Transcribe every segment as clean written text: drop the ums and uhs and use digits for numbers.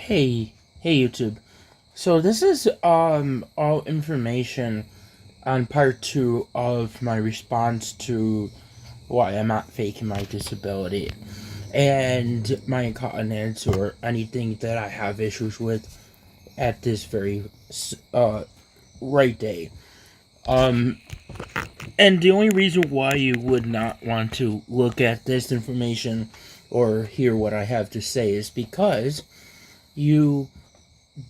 Hey YouTube. So this is all information on part 2 of my response to why I'm not faking my disability and my incontinence or anything that I have issues with at this very right day. And the only reason why you would not want to look at this information or hear what I have to say is because you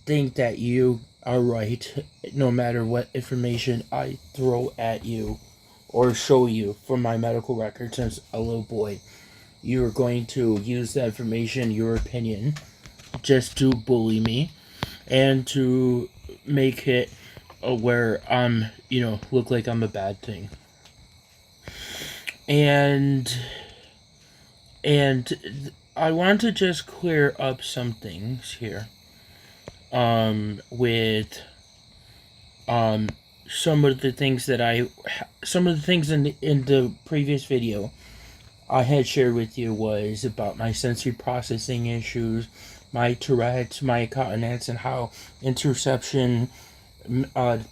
think that you are right no matter what information I throw at you or show you from my medical record since a little boy. You're going to use that information, your opinion, just to bully me and to make it where look like I'm a bad thing. And I want to just clear up some things here. With some of the things in the previous video I had shared with you was about my sensory processing issues, my Tourette's, my incontinence, and how interception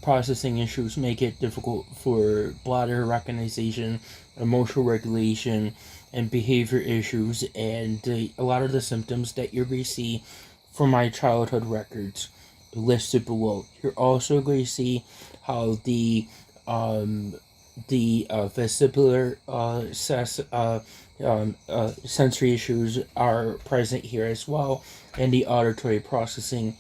processing issues make it difficult for bladder recognition, emotional regulation, and behavior issues, and a lot of the symptoms that you're going to see from my childhood records listed below. You're also going to see how the vestibular sensory issues are present here as well, and the auditory processing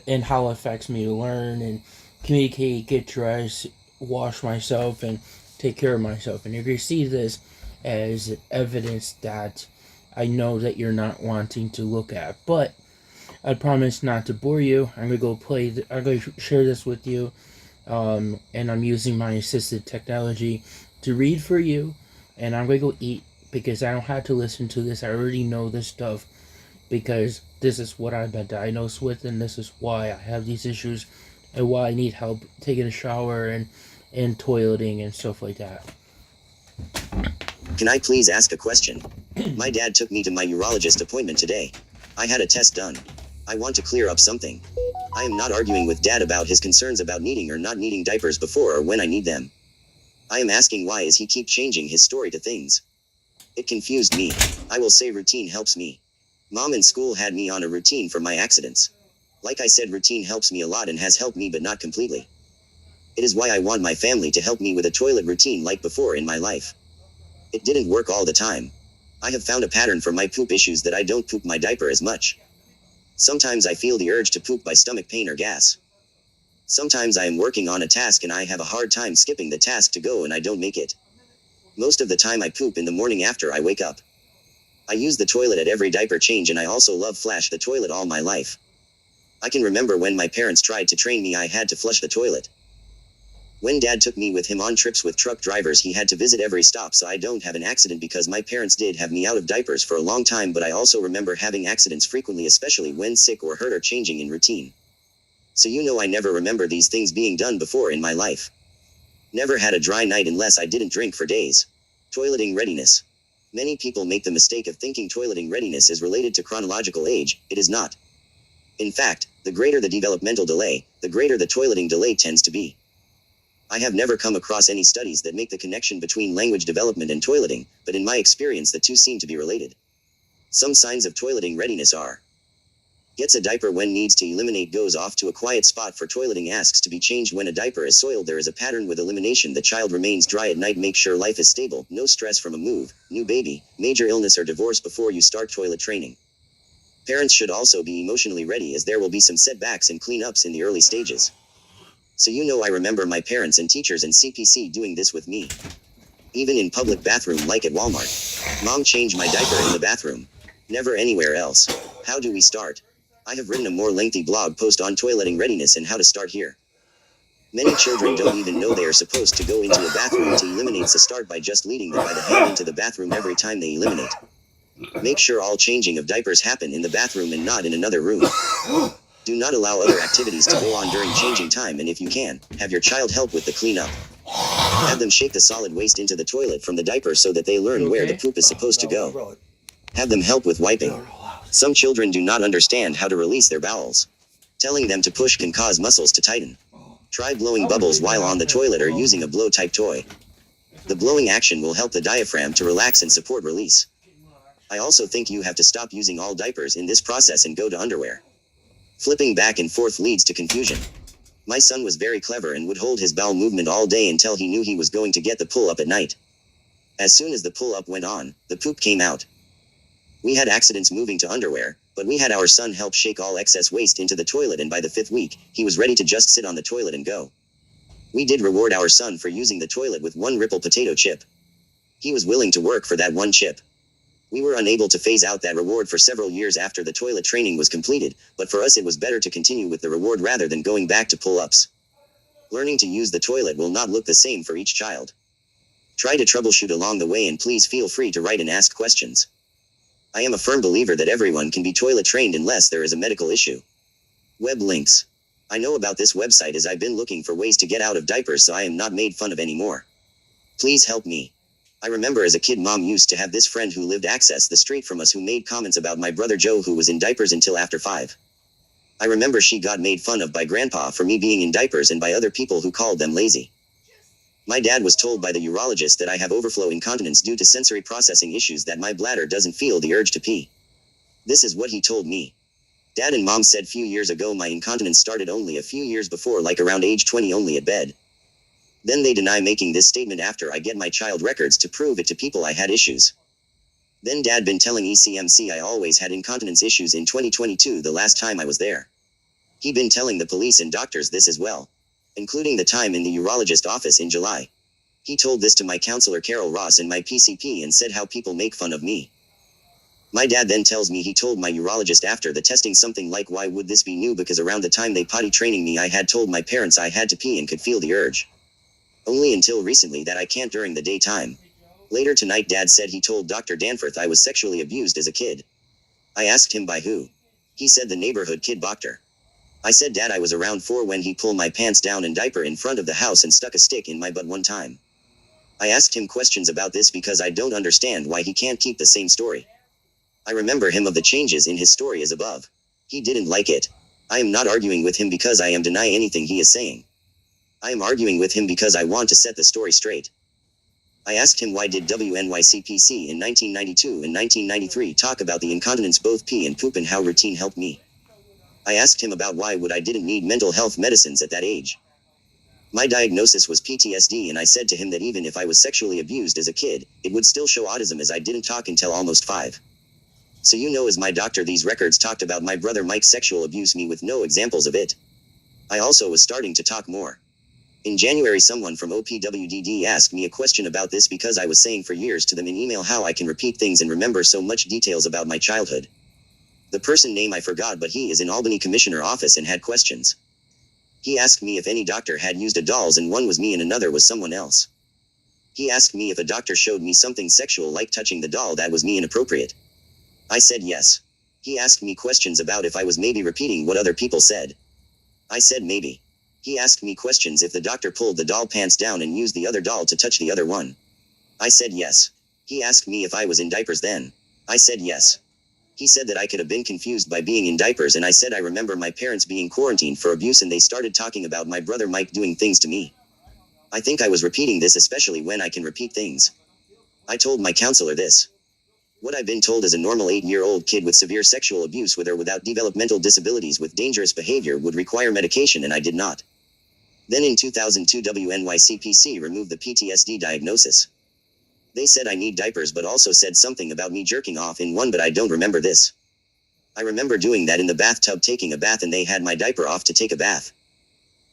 and how it affects me to learn and communicate, get dressed, wash myself, and take care of myself. And you're going to see this as evidence that I know that you're not wanting to look at, but I promise not to bore you. I'm going to share this with you, and I'm using my assisted technology to read for you, and I'm going to go eat because I don't have to listen to this. I already know this stuff because this is what I've been diagnosed with, and this is why I have these issues and why I need help taking a shower and toileting and stuff like that. Can I please ask a question? My dad took me to my urologist appointment today. I had a test done. I want to clear up something. I am not arguing with Dad about his concerns about needing or not needing diapers before or when I need them. I am asking why is he keep changing his story to things. It confused me. I will say routine helps me. Mom in school had me on a routine for my accidents. Like I said, routine helps me a lot and has helped me but not completely. It is why I want my family to help me with a toilet routine like before in my life. It didn't work all the time. I have found a pattern for my poop issues that I don't poop my diaper as much. Sometimes I feel the urge to poop by stomach pain or gas. Sometimes I am working on a task and I have a hard time skipping the task to go and I don't make it. Most of the time I poop in the morning after I wake up. I use the toilet at every diaper change and I also love flush the toilet all my life. I can remember when my parents tried to train me I had to flush the toilet. When Dad took me with him on trips with truck drivers he had to visit every stop so I don't have an accident because my parents did have me out of diapers for a long time, but I also remember having accidents frequently, especially when sick or hurt or changing in routine. So I never remember these things being done before in my life. Never had a dry night unless I didn't drink for days. Toileting readiness. Many people make the mistake of thinking toileting readiness is related to chronological age. It is not. In fact, the greater the developmental delay, the greater the toileting delay tends to be. I have never come across any studies that make the connection between language development and toileting, but in my experience the two seem to be related. Some signs of toileting readiness are: gets a diaper when needs to eliminate, goes off to a quiet spot for toileting, asks to be changed when a diaper is soiled, there is a pattern with elimination, the child remains dry at night, make sure life is stable, no stress from a move, new baby, major illness or divorce before you start toilet training. Parents should also be emotionally ready as there will be some setbacks and cleanups in the early stages. So I remember my parents and teachers and CPC doing this with me. Even in public bathroom like at Walmart. Mom changed my diaper in the bathroom. Never anywhere else. How do we start? I have written a more lengthy blog post on toileting readiness and how to start here. Many children don't even know they are supposed to go into a bathroom to eliminate, so start by just leading them by the hand into the bathroom every time they eliminate. Make sure all changing of diapers happen in the bathroom and not in another room. Do not allow other activities to go on during changing time, and if you can, have your child help with the cleanup. Have them shake the solid waste into the toilet from the diaper so that they learn where the poop is supposed to go. Have them help with wiping. Some children do not understand how to release their bowels. Telling them to push can cause muscles to tighten. Try blowing bubbles while on the toilet or using a blow-type toy. The blowing action will help the diaphragm to relax and support release. I also think you have to stop using all diapers in this process and go to underwear. Flipping back and forth leads to confusion. My son was very clever and would hold his bowel movement all day until he knew he was going to get the pull-up at night. As soon as the pull-up went on, the poop came out. We had accidents moving to underwear, but we had our son help shake all excess waste into the toilet, and by the 5th week, he was ready to just sit on the toilet and go. We did reward our son for using the toilet with 1 Ripple potato chip. He was willing to work for that 1 chip. We were unable to phase out that reward for several years after the toilet training was completed, but for us it was better to continue with the reward rather than going back to pull-ups. Learning to use the toilet will not look the same for each child. Try to troubleshoot along the way, and please feel free to write and ask questions. I am a firm believer that everyone can be toilet trained unless there is a medical issue. Web links. I know about this website as I've been looking for ways to get out of diapers so I am not made fun of anymore. Please help me. I remember as a kid mom used to have this friend who lived across the street from us who made comments about my brother Joe who was in diapers until after 5. I remember she got made fun of by grandpa for me being in diapers and by other people who called them lazy. My dad was told by the urologist that I have overflow incontinence due to sensory processing issues, that my bladder doesn't feel the urge to pee. This is what he told me. Dad and mom said few years ago my incontinence started only a few years before, like around age 20, only at bed. Then they deny making this statement after I get my child records to prove it to people I had issues. Then dad been telling ECMC I always had incontinence issues in 2022, the last time I was there. He been telling the police and doctors this as well, including the time in the urologist office in July. He told this to my counselor Carol Ross and my PCP and said how people make fun of me. My dad then tells me he told my urologist after the testing something like, why would this be new, because around the time they potty training me I had told my parents I had to pee and could feel the urge. Only until recently that I can't during the daytime. Later tonight dad said he told Dr. Danforth I was sexually abused as a kid. I asked him by who. He said the neighborhood kid doctor. I said, Dad, I was around 4 when he pulled my pants down in diaper in front of the house and stuck a stick in my butt one time. I asked him questions about this because I don't understand why he can't keep the same story. I remember him of the changes in his story as above. He didn't like it. I am not arguing with him because I am denying anything he is saying. I am arguing with him because I want to set the story straight. I asked him why did WNYCPC in 1992 and 1993 talk about the incontinence, both pee and poop, and how routine helped me. I asked him about why would I didn't need mental health medicines at that age. My diagnosis was PTSD, and I said to him that even if I was sexually abused as a kid, it would still show autism as I didn't talk until almost 5. So you know, as my doctor, these records talked about my brother Mike's sexual abuse me with no examples of it. I also was starting to talk more. In January someone from OPWDD asked me a question about this because I was saying for years to them in email how I can repeat things and remember so much details about my childhood. The person name I forgot, but he is in Albany Commissioner office and had questions. He asked me if any doctor had used a dolls, and one was me and another was someone else. He asked me if a doctor showed me something sexual like touching the doll that was me inappropriate. I said yes. He asked me questions about if I was maybe repeating what other people said. I said maybe. He asked me questions if the doctor pulled the doll pants down and used the other doll to touch the other one. I said yes. He asked me if I was in diapers then. I said yes. He said that I could have been confused by being in diapers, and I said I remember my parents being quarantined for abuse and they started talking about my brother Mike doing things to me. I think I was repeating this, especially when I can repeat things. I told my counselor this. What I've been told as a normal 8-year-old kid with severe sexual abuse with or without developmental disabilities with dangerous behavior would require medication, and I did not. Then in 2002 WNYCPC removed the PTSD diagnosis. They said I need diapers, but also said something about me jerking off in one, but I don't remember this. I remember doing that in the bathtub, taking a bath, and they had my diaper off to take a bath.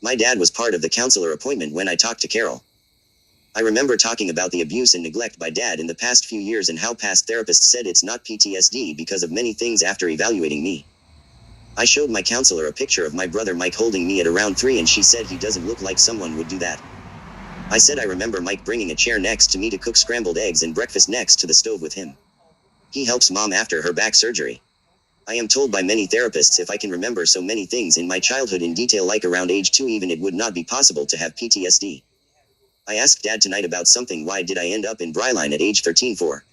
My dad was part of the counselor appointment when I talked to Carol. I remember talking about the abuse and neglect by dad in the past few years and how past therapists said it's not PTSD because of many things after evaluating me. I showed my counselor a picture of my brother Mike holding me at around 3 and she said he doesn't look like someone would do that. I said I remember Mike bringing a chair next to me to cook scrambled eggs and breakfast next to the stove with him. He helps mom after her back surgery. I am told by many therapists if I can remember so many things in my childhood in detail like around age 2 even, it would not be possible to have PTSD. I asked dad tonight about something, why did I end up in Bryline at age 13 for?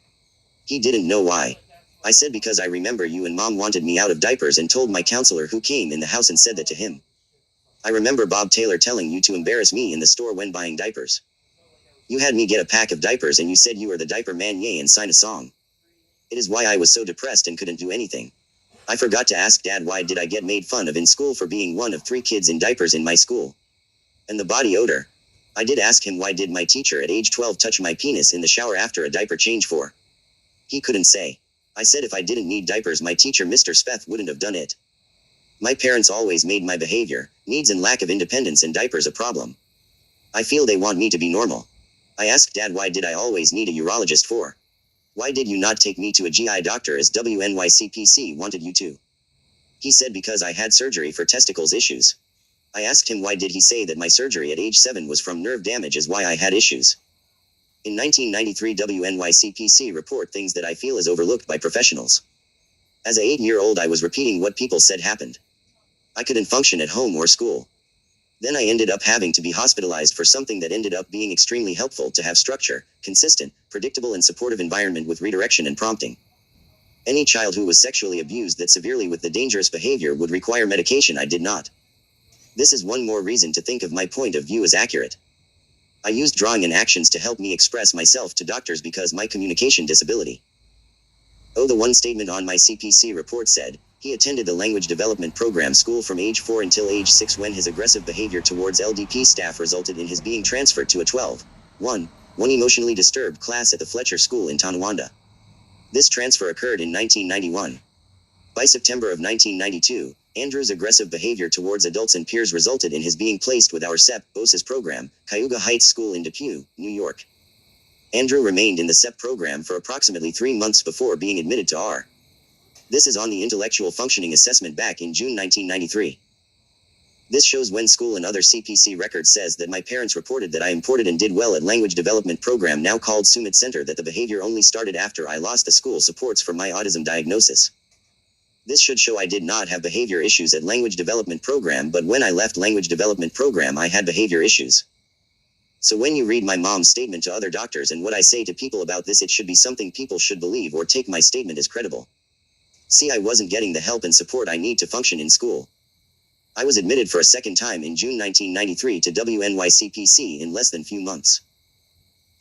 He didn't know why. I said because I remember you and Mom wanted me out of diapers and told my counselor who came in the house and said that to him. I remember Bob Taylor telling you to embarrass me in the store when buying diapers. You had me get a pack of diapers and you said you were the diaper man yay and sign a song. It is why I was so depressed and couldn't do anything. I forgot to ask Dad why did I get made fun of in school for being one of 3 kids in diapers in my school. And the body odor. I did ask him why did my teacher at age 12 touch my penis in the shower after a diaper change for. He couldn't say. I said if I didn't need diapers my teacher Mr. Speth wouldn't have done it. My parents always made my behavior, needs and lack of independence in diapers a problem. I feel they want me to be normal. I asked Dad why did I always need a urologist for. Why did you not take me to a GI doctor as WNYCPC wanted you to? He said because I had surgery for testicles issues. I asked him why did he say that my surgery at age 7 was from nerve damage is why I had issues. In 1993 WNYCPC report things that I feel is overlooked by professionals. As a 8-year-old I was repeating what people said happened. I couldn't function at home or school. Then I ended up having to be hospitalized for something that ended up being extremely helpful to have structure, consistent, predictable and supportive environment with redirection and prompting. Any child who was sexually abused that severely with the dangerous behavior would require medication. I did not. This is one more reason to think of my point of view as accurate. I used drawing and actions to help me express myself to doctors because my communication disability. Oh, the one statement on my CPC report said, he attended the language development program school from age 4 until age 6 when his aggressive behavior towards LDP staff resulted in his being transferred to a 12-1 emotionally disturbed class at the Fletcher School in Tonawanda. This transfer occurred in 1991. By September of 1992, Andrew's aggressive behavior towards adults and peers resulted in his being placed with our SEP/OSIS program, Cayuga Heights School in Depew, New York. Andrew remained in the SEP program for approximately 3 months before being admitted to R. This is on the intellectual functioning assessment back in June 1993. This shows when school and other CPC records says that my parents reported that I imported and did well at language development program now called Sumit Center that the behavior only started after I lost the school supports for my autism diagnosis. This should show I did not have behavior issues at language development program but when I left language development program I had behavior issues. So when you read my mom's statement to other doctors and what I say to people about this it should be something people should believe or take my statement as credible. See, I wasn't getting the help and support I need to function in school. I was admitted for a second time in June 1993 to WNYCPC in less than few months.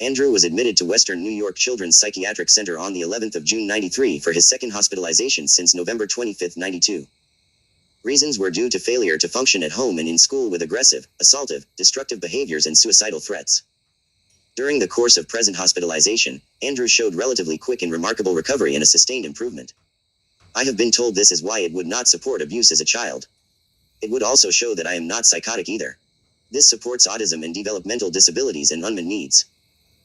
Andrew was admitted to Western New York Children's Psychiatric Center on the 11th of June 93 for his second hospitalization since November 25, 92. Reasons were due to failure to function at home and in school with aggressive, assaultive, destructive behaviors and suicidal threats. During the course of present hospitalization, Andrew showed relatively quick and remarkable recovery and a sustained improvement. I have been told this is why it would not support abuse as a child. It would also show that I am not psychotic either. This supports autism and developmental disabilities and unmet needs.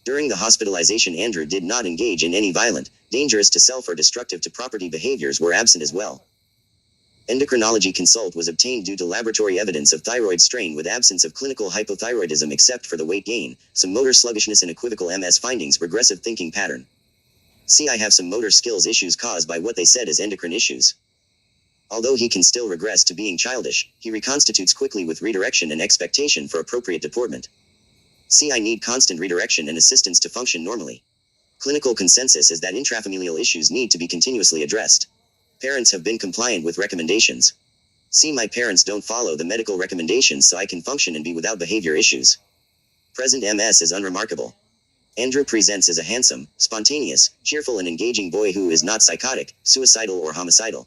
During the hospitalization Andrew did not engage in any violent, dangerous to self or destructive to property behaviors were absent as well. Endocrinology consult was obtained due to laboratory evidence of thyroid strain with absence of clinical hypothyroidism except for the weight gain, some motor sluggishness and equivocal MS findings regressive thinking pattern. See, I have some motor skills issues caused by what they said as endocrine issues. Although he can still regress to being childish, he reconstitutes quickly with redirection and expectation for appropriate deportment. See, I need constant redirection and assistance to function normally. Clinical consensus is that intrafamilial issues need to be continuously addressed. Parents have been compliant with recommendations. See, my parents don't follow the medical recommendations so I can function and be without behavior issues. Present MS is unremarkable. Andrew presents as a handsome, spontaneous, cheerful and engaging boy who is not psychotic, suicidal or homicidal.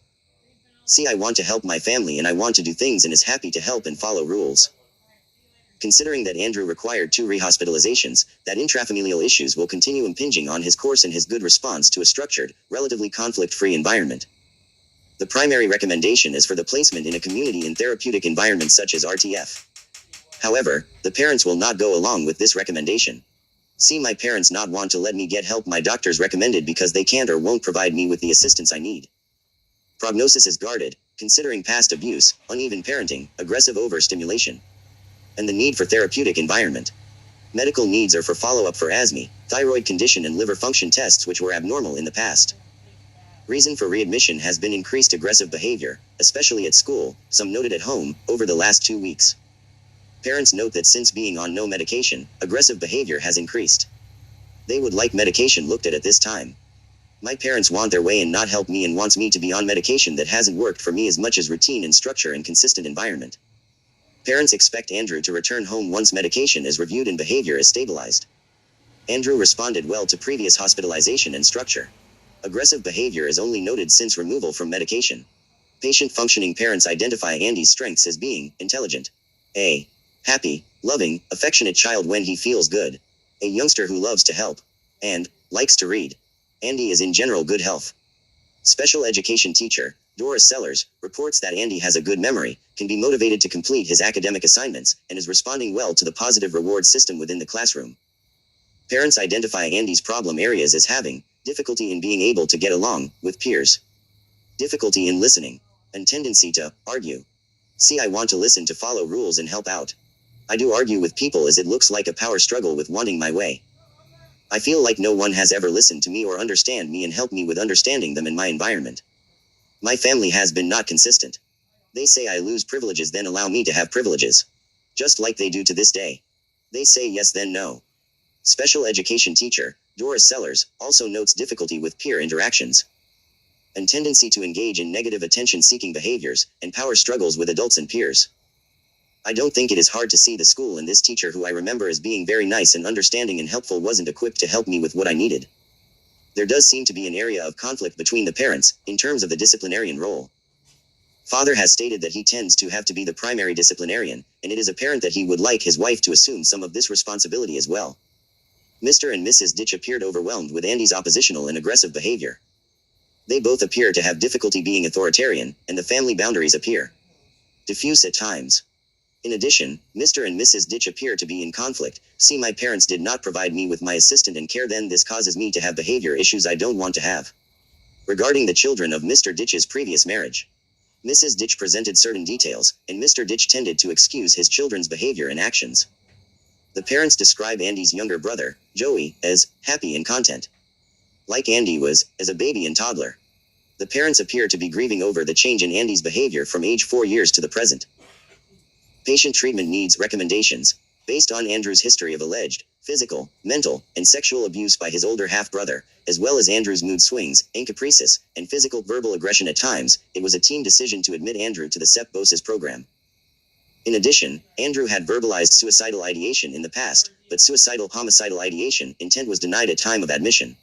See, I want to help my family and I want to do things and is happy to help and follow rules. Considering that Andrew required 2 rehospitalizations, that intrafamilial issues will continue impinging on his course and his good response to a structured, relatively conflict-free environment. The primary recommendation is for the placement in a community and therapeutic environment such as RTF. However, the parents will not go along with this recommendation. See, my parents not want to let me get help my doctors recommended because they can't or won't provide me with the assistance I need. Prognosis is guarded, considering past abuse, uneven parenting, aggressive overstimulation, and the need for therapeutic environment. Medical needs are for follow-up for asthma, thyroid condition and liver function tests which were abnormal in the past. Reason for readmission has been increased aggressive behavior, especially at school, some noted at home, over the last 2 weeks. Parents note that since being on no medication, aggressive behavior has increased. They would like medication looked at this time. My parents want their way and not help me and wants me to be on medication that hasn't worked for me as much as routine and structure and consistent environment. Parents expect Andrew to return home once medication is reviewed and behavior is stabilized. Andrew responded well to previous hospitalization and structure. Aggressive behavior is only noted since removal from medication. Patient functioning parents identify Andy's strengths as being intelligent, a happy, loving, affectionate child when he feels good, a youngster who loves to help, and likes to read. Andy is in general good health. Special education teacher, Doris Sellers, reports that Andy has a good memory, can be motivated to complete his academic assignments, and is responding well to the positive reward system within the classroom. Parents identify Andy's problem areas as having difficulty in being able to get along with peers, difficulty in listening, and tendency to argue. See, I want to listen to follow rules and help out. I do argue with people as it looks like a power struggle with wanting my way. I feel like no one has ever listened to me or understand me and helped me with understanding them in my environment. My family has been not consistent. They say I lose privileges then allow me to have privileges. Just like they do to this day. They say yes then no. Special education teacher, Doris Sellers, also notes difficulty with peer interactions, and tendency to engage in negative attention-seeking behaviors, and power struggles with adults and peers. I don't think it is hard to see the school and this teacher, who I remember as being very nice and understanding and helpful, wasn't equipped to help me with what I needed. There does seem to be an area of conflict between the parents, in terms of the disciplinarian role. Father has stated that he tends to have to be the primary disciplinarian, and it is apparent that he would like his wife to assume some of this responsibility as well. Mr. and Mrs. Ditch appeared overwhelmed with Andy's oppositional and aggressive behavior. They both appear to have difficulty being authoritarian, and the family boundaries appear diffuse at times. In addition, Mr. and Mrs. Ditch appear to be in conflict. See, my parents did not provide me with my assistant and care, then this causes me to have behavior issues I don't want to have. Regarding the children of Mr. Ditch's previous marriage, Mrs. Ditch presented certain details, and Mr. Ditch tended to excuse his children's behavior and actions. The parents describe Andy's younger brother, Joey, as happy and content, like Andy was, as a baby and toddler. The parents appear to be grieving over the change in Andy's behavior from age 4 years to the present. Patient treatment needs recommendations, based on Andrew's history of alleged physical, mental, and sexual abuse by his older half-brother, as well as Andrew's mood swings, and caprices, and physical verbal aggression at times. It was a team decision to admit Andrew to the SEP BOSIS program. In addition, Andrew had verbalized suicidal ideation in the past, but suicidal homicidal ideation intent was denied at time of admission.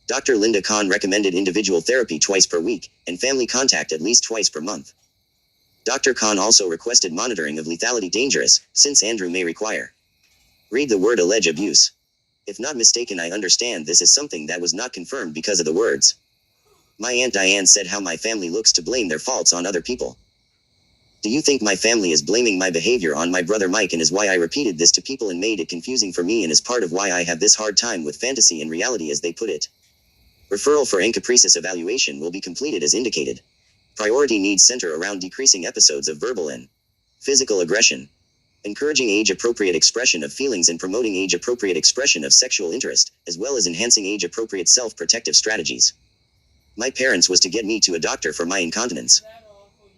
Dr. Linda Kahn recommended individual therapy twice per week, and family contact at least twice per month. Dr. Kahn also requested monitoring of lethality dangerous, since Andrew may require. Read the word alleged abuse. If not mistaken, I understand this is something that was not confirmed because of the words. My Aunt Diane said how my family looks to blame their faults on other people. Do you think my family is blaming my behavior on my brother Mike, and is why I repeated this to people and made it confusing for me, and is part of why I have this hard time with fantasy and reality, as they put it? Referral for caprices evaluation will be completed as indicated. Priority needs center around decreasing episodes of verbal and physical aggression, encouraging age-appropriate expression of feelings and promoting age-appropriate expression of sexual interest, as well as enhancing age-appropriate self-protective strategies. My parents was to get me to a doctor for my incontinence.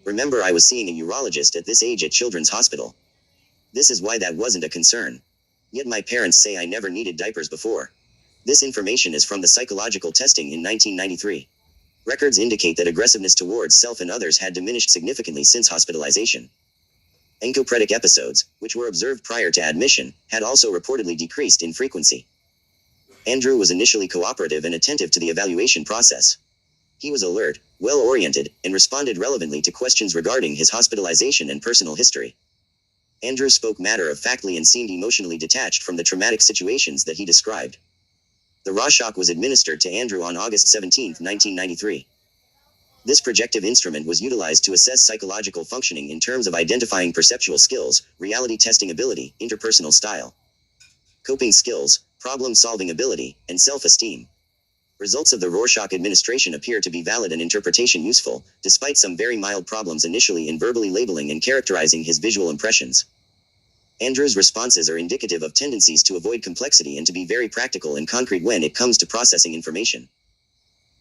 Remember, I was seeing a urologist at this age at Children's Hospital. This is why that wasn't a concern. Yet my parents say I never needed diapers before. This information is from the psychological testing in 1993. Records indicate that aggressiveness towards self and others had diminished significantly since hospitalization. Encopretic episodes, which were observed prior to admission, had also reportedly decreased in frequency. Andrew was initially cooperative and attentive to the evaluation process. He was alert, well-oriented, and responded relevantly to questions regarding his hospitalization and personal history. Andrew spoke matter-of-factly and seemed emotionally detached from the traumatic situations that he described. The Rorschach was administered to Andrew on August 17, 1993. This projective instrument was utilized to assess psychological functioning in terms of identifying perceptual skills, reality testing ability, interpersonal style, coping skills, problem-solving ability, and self-esteem. Results of the Rorschach administration appear to be valid and interpretation useful, despite some very mild problems initially in verbally labeling and characterizing his visual impressions. Andrew's responses are indicative of tendencies to avoid complexity and to be very practical and concrete when it comes to processing information.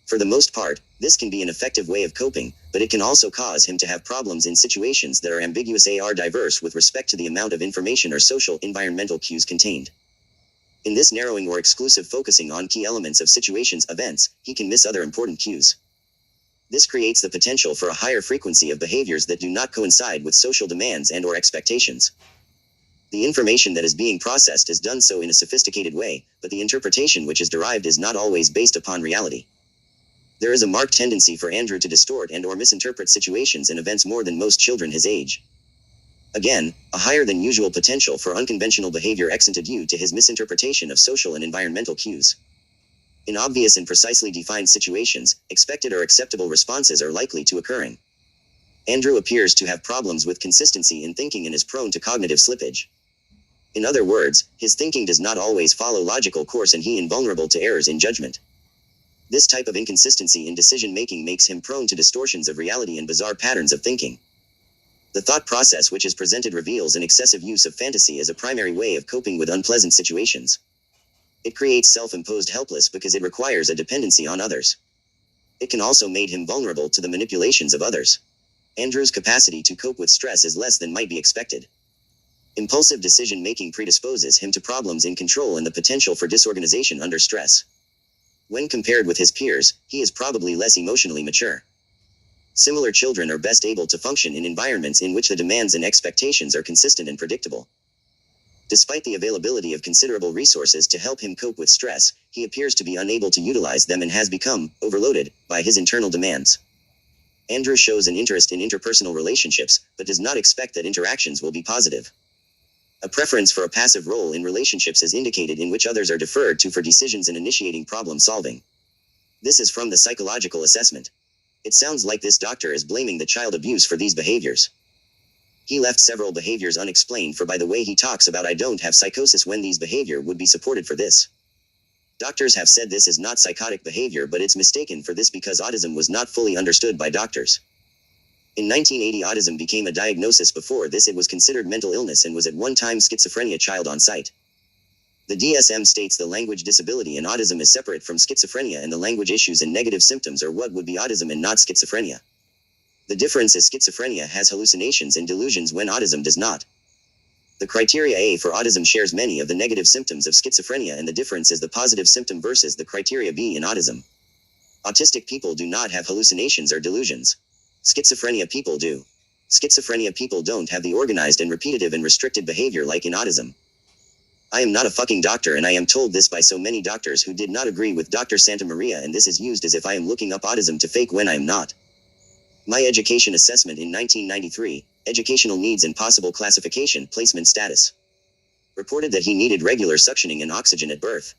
For the most part, this can be an effective way of coping, but it can also cause him to have problems in situations that are ambiguous or diverse with respect to the amount of information or social environmental cues contained. In this narrowing or exclusive focusing on key elements of situations, events, he can miss other important cues. This creates the potential for a higher frequency of behaviors that do not coincide with social demands and/or expectations. The information that is being processed is done so in a sophisticated way, but the interpretation which is derived is not always based upon reality. There is a marked tendency for Andrew to distort and/or misinterpret situations and events more than most children his age. Again, a higher than usual potential for unconventional behavior extended due to his misinterpretation of social and environmental cues. In obvious and precisely defined situations, expected or acceptable responses are likely to occurring. Andrew appears to have problems with consistency in thinking and is prone to cognitive slippage. In other words, his thinking does not always follow logical course and he is invulnerable to errors in judgment. This type of inconsistency in decision-making makes him prone to distortions of reality and bizarre patterns of thinking. The thought process which is presented reveals an excessive use of fantasy as a primary way of coping with unpleasant situations. It creates self-imposed helplessness because it requires a dependency on others. It can also make him vulnerable to the manipulations of others. Andrew's capacity to cope with stress is less than might be expected. Impulsive decision-making predisposes him to problems in control and the potential for disorganization under stress. When compared with his peers, he is probably less emotionally mature. Similar children are best able to function in environments in which the demands and expectations are consistent and predictable. Despite the availability of considerable resources to help him cope with stress, he appears to be unable to utilize them and has become overloaded by his internal demands. Andrew shows an interest in interpersonal relationships, but does not expect that interactions will be positive. A preference for a passive role in relationships is indicated in which others are deferred to for decisions and initiating problem solving. This is from the psychological assessment. It sounds like this doctor is blaming the child abuse for these behaviors. He left several behaviors unexplained for by the way he talks about I don't have psychosis when these behavior would be supported for this. Doctors have said this is not psychotic behavior but it's mistaken for this because autism was not fully understood by doctors. In 1980 autism became a diagnosis. Before this it was considered mental illness and was at one time schizophrenia child on site. The DSM states the language disability in autism is separate from schizophrenia and the language issues and negative symptoms are what would be autism and not schizophrenia. The difference is schizophrenia has hallucinations and delusions when autism does not. The criteria A for autism shares many of the negative symptoms of schizophrenia and the difference is the positive symptom versus the criteria B in autism. Autistic people do not have hallucinations or delusions. Schizophrenia people do. Schizophrenia people don't have the organized and repetitive and restricted behavior like in autism. I am not a fucking doctor and I am told this by so many doctors who did not agree with Dr. Santa Maria and this is used as if I am looking up autism to fake when I am not. My education assessment in 1993, educational needs and possible classification placement status. Reported that he needed regular suctioning and oxygen at birth.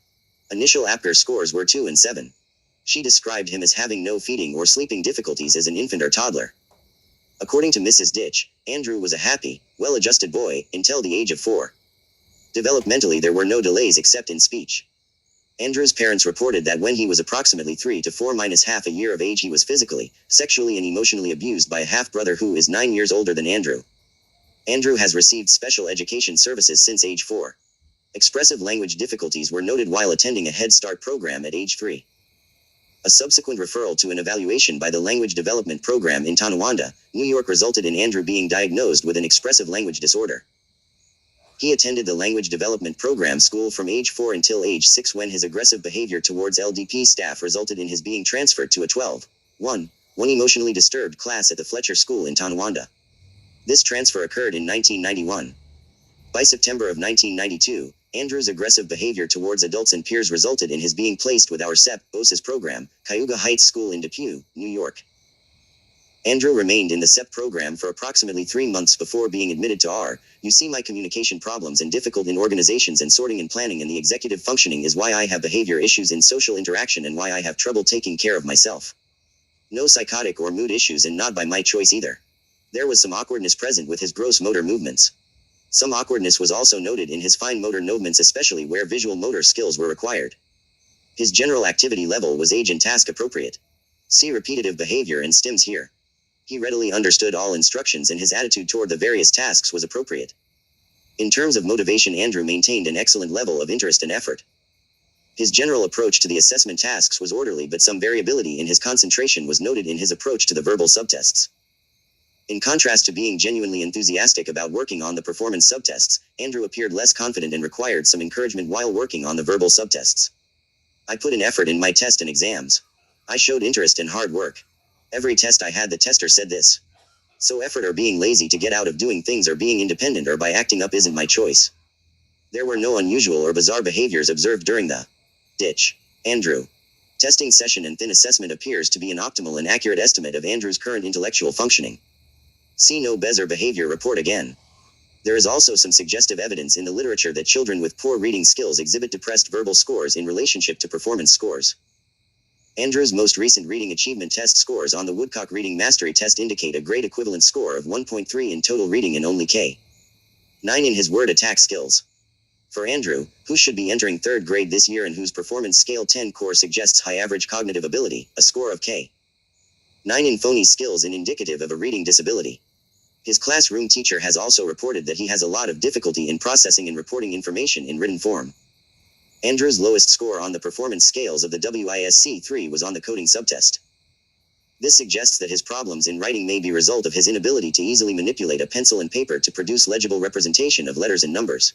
Initial APGAR scores were 2 and 7. She described him as having no feeding or sleeping difficulties as an infant or toddler. According to Mrs. Ditch, Andrew was a happy, well-adjusted boy until the age of 4. Developmentally there were no delays except in speech. Andrew's parents reported that when he was approximately 3 to 4 minus half a year of age he was physically, sexually and emotionally abused by a half-brother who is 9 years older than Andrew. Andrew has received special education services since age 4. Expressive language difficulties were noted while attending a Head Start program at age 3. A subsequent referral to an evaluation by the Language Development Program in Tonawanda, New York resulted in Andrew being diagnosed with an expressive language disorder. He attended the Language Development Program school from age 4 until age 6 when his aggressive behavior towards LDP staff resulted in his being transferred to a 12-1 emotionally disturbed class at the Fletcher School in Tonawanda. This transfer occurred in 1991. By September of 1992, Andrew's aggressive behavior towards adults and peers resulted in his being placed with our SEP/OSIS program, Cayuga Heights School in Depew, New York. Andrew remained in the SEP program for approximately 3 months before being admitted to R. You see, my communication problems and difficult in organizations and sorting and planning and the executive functioning is why I have behavior issues in social interaction and why I have trouble taking care of myself. No psychotic or mood issues and not by my choice either. There was some awkwardness present with his gross motor movements. Some awkwardness was also noted in his fine motor movements, especially where visual motor skills were required. His general activity level was age and task appropriate. See repetitive behavior and stims here. He readily understood all instructions and his attitude toward the various tasks was appropriate. In terms of motivation, Andrew maintained an excellent level of interest and effort. His general approach to the assessment tasks was orderly, but some variability in his concentration was noted in his approach to the verbal subtests. In contrast to being genuinely enthusiastic about working on the performance subtests, Andrew appeared less confident and required some encouragement while working on the verbal subtests. I put in effort in my test and exams. I showed interest and hard work. Every test I had, the tester said this. So effort or being lazy to get out of doing things or being independent or by acting up isn't my choice. There were no unusual or bizarre behaviors observed during the Ditch. Andrew. Testing session, and thin assessment appears to be an optimal and accurate estimate of Andrew's current intellectual functioning. See no Bezer behavior report again. There is also some suggestive evidence in the literature that children with poor reading skills exhibit depressed verbal scores in relationship to performance scores. Andrew's most recent reading achievement test scores on the Woodcock Reading Mastery Test indicate a grade equivalent score of 1.3 in total reading and only K9 in his word attack skills. For Andrew, who should be entering 3rd grade this year and whose performance scale 10 core suggests high average cognitive ability, a score of K9 in phony skills is indicative of a reading disability. His classroom teacher has also reported that he has a lot of difficulty in processing and reporting information in written form. Andrew's lowest score on the performance scales of the WISC-3 was on the coding subtest. This suggests that his problems in writing may be a result of his inability to easily manipulate a pencil and paper to produce legible representation of letters and numbers.